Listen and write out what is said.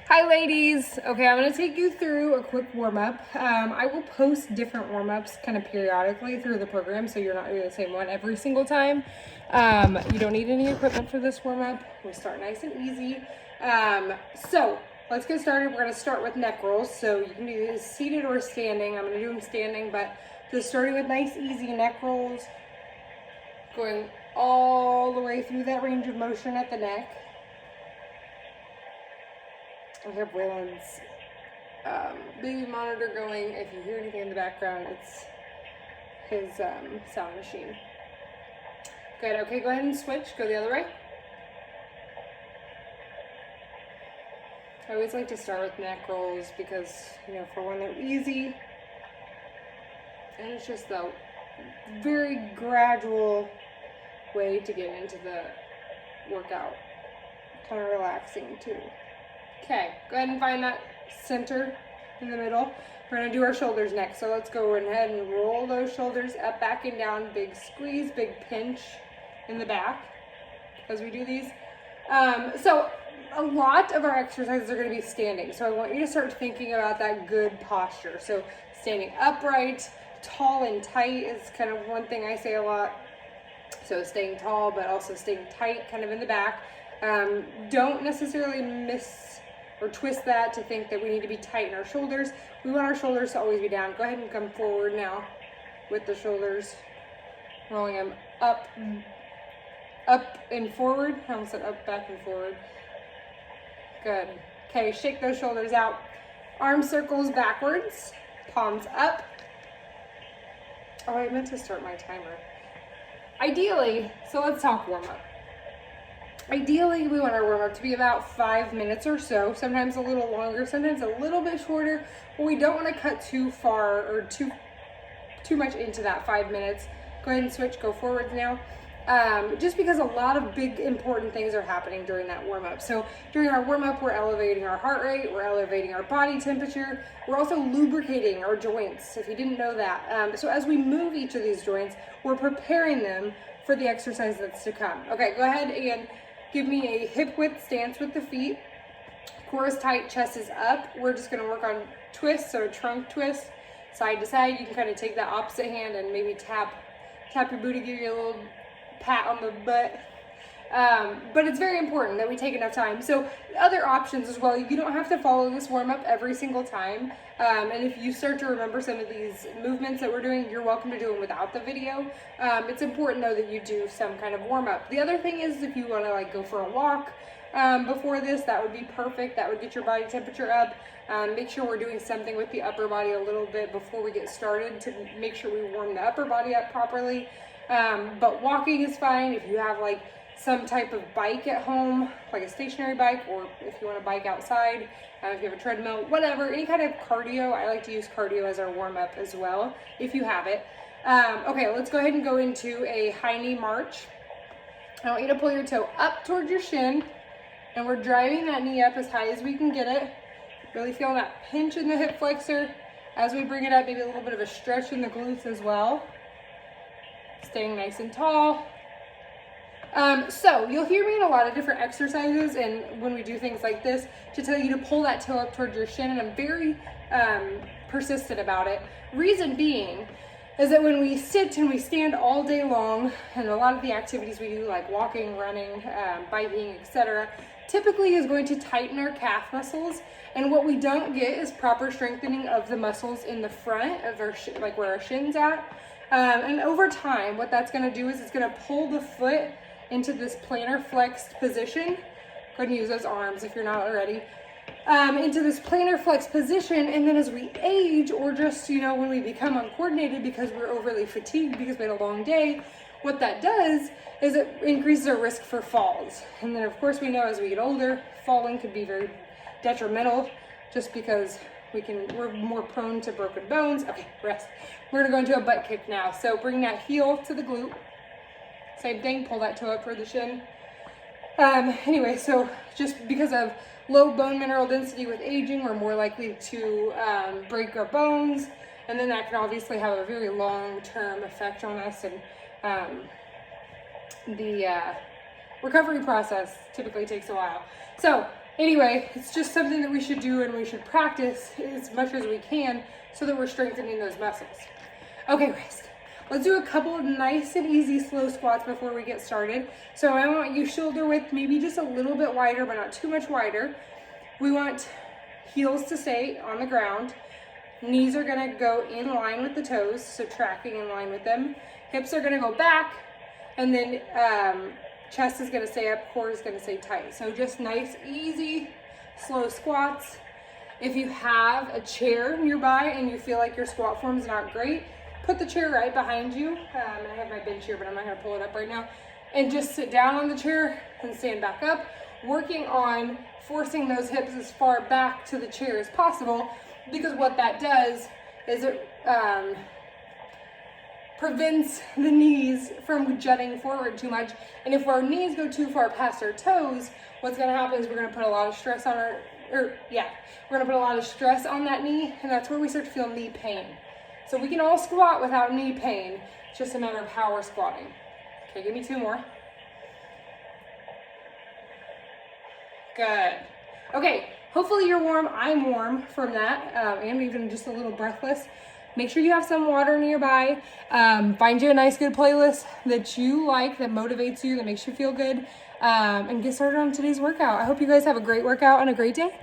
Hi ladies. Okay, I'm gonna take you through a quick warm-up. I will post different warm-ups kind of periodically through the program, so you're not doing the same one every single time. You don't need any equipment for this warm-up. We'll start nice and easy. So let's get started. We're gonna start with neck rolls. So you can do this seated or standing. I'm gonna do them standing, but just starting with nice, easy neck rolls, going all the way through that range of motion at the neck. I have Waylon's baby monitor going. If you hear anything in the background, it's his sound machine. Good. Okay, go ahead and switch. Go the other way. I always like to start with neck rolls because, for one, they're easy. And it's just the very gradual way to get into the workout. Kind of relaxing, too. Okay, go ahead and find that center in the middle. We're gonna do our shoulders next. So let's go ahead and roll those shoulders up, back, and down. Big squeeze, big pinch in the back as we do these. So a lot of our exercises are gonna be standing. So I want you to start thinking about that good posture. So standing upright, tall and tight is kind of one thing I say a lot. So staying tall, but also staying tight kind of in the back. Don't necessarily miss or twist that to think that we need to be tight in our shoulders. We want our shoulders to always be down. Go ahead and come forward now with the shoulders, rolling them up and forward. I almost said up, back, and forward. Good. Okay, shake those shoulders out. Arm circles backwards, palms up. Oh, I meant to start my timer. Ideally, so let's talk warm up. Ideally, we want our warm-up to be about 5 minutes or so, sometimes a little longer, sometimes a little bit shorter, but we don't want to cut too far or too much into that 5 minutes. Go ahead and switch, go forwards now. Just because a lot of big important things are happening during that warm-up. So during our warm-up, we're elevating our heart rate, we're elevating our body temperature, we're also lubricating our joints, if you didn't know that. So as we move each of these joints, we're preparing them for the exercise that's to come. Okay, go ahead and give me a hip width stance with the feet. Core is tight, chest is up. We're just gonna work on twists, so trunk twist, side to side. You can kind of take that opposite hand and maybe tap your booty, give you a little pat on the butt. But it's very important that we take enough time. So other options as well, you don't have to follow this warm up every single time. And if you start to remember some of these movements that we're doing, you're welcome to do them without the video. It's important though that you do some kind of warm up. The other thing is if you want to go for a walk before this, that would be perfect. That would get your body temperature up. Make sure we're doing something with the upper body a little bit before we get started to make sure we warm the upper body up properly. But walking is fine if you have some type of bike at home, like a stationary bike, or if you want to bike outside, if you have a treadmill, whatever, any kind of cardio. I like to use cardio as our warm-up as well, if you have it. Okay, let's go ahead and go into a high knee march. I want you to pull your toe up towards your shin, and we're driving that knee up as high as we can get it. Really feeling that pinch in the hip flexor. As we bring it up, maybe a little bit of a stretch in the glutes as well. Staying nice and tall. So you'll hear me in a lot of different exercises and when we do things like this to tell you to pull that toe up towards your shin, and I'm very persistent about it. Reason being is that when we sit and we stand all day long, and a lot of the activities we do like walking, running, biking, etc., typically is going to tighten our calf muscles, and what we don't get is proper strengthening of the muscles in the front of our where our shin's at. And over time, what that's going to do is it's going to pull the foot into this plantar flexed position. Go ahead and use those arms if you're not already. Into this plantar flex position, and then as we age, or just, when we become uncoordinated because we're overly fatigued because we had a long day, what that does is it increases our risk for falls. And then of course we know as we get older, falling could be very detrimental just because we're more prone to broken bones. Okay, rest. We're gonna go into a butt kick now. So bring that heel to the glute. Same thing, pull that toe up for the shin. Anyway, so just because of low bone mineral density with aging, we're more likely to break our bones, and then that can obviously have a very long-term effect on us, and the recovery process typically takes a while. So Anyway, it's just something that we should do and we should practice as much as we can so that we're strengthening those muscles. Okay, guys, let's do a couple of nice and easy slow squats before we get started. So I want you shoulder width, maybe just a little bit wider, but not too much wider. We want heels to stay on the ground. Knees are gonna go in line with the toes, so tracking in line with them. Hips are gonna go back, and then chest is gonna stay up, core is gonna stay tight. So just nice, easy, slow squats. If you have a chair nearby and you feel like your squat form is not great, put the chair right behind you. I have my bench here, but I'm not gonna pull it up right now. And just sit down on the chair and stand back up, working on forcing those hips as far back to the chair as possible, because what that does is it prevents the knees from jutting forward too much. And if our knees go too far past our toes, what's gonna happen is we're gonna put a lot of stress on we're gonna put a lot of stress on that knee, and that's where we start to feel knee pain. So we can all squat without knee pain. It's just a matter of how we're squatting. Okay, give me 2 more. Good. Okay, hopefully you're warm. I'm warm from that, and even just a little breathless. Make sure you have some water nearby. Find you a nice, good playlist that you like, that motivates you, that makes you feel good, and get started on today's workout. I hope you guys have a great workout and a great day.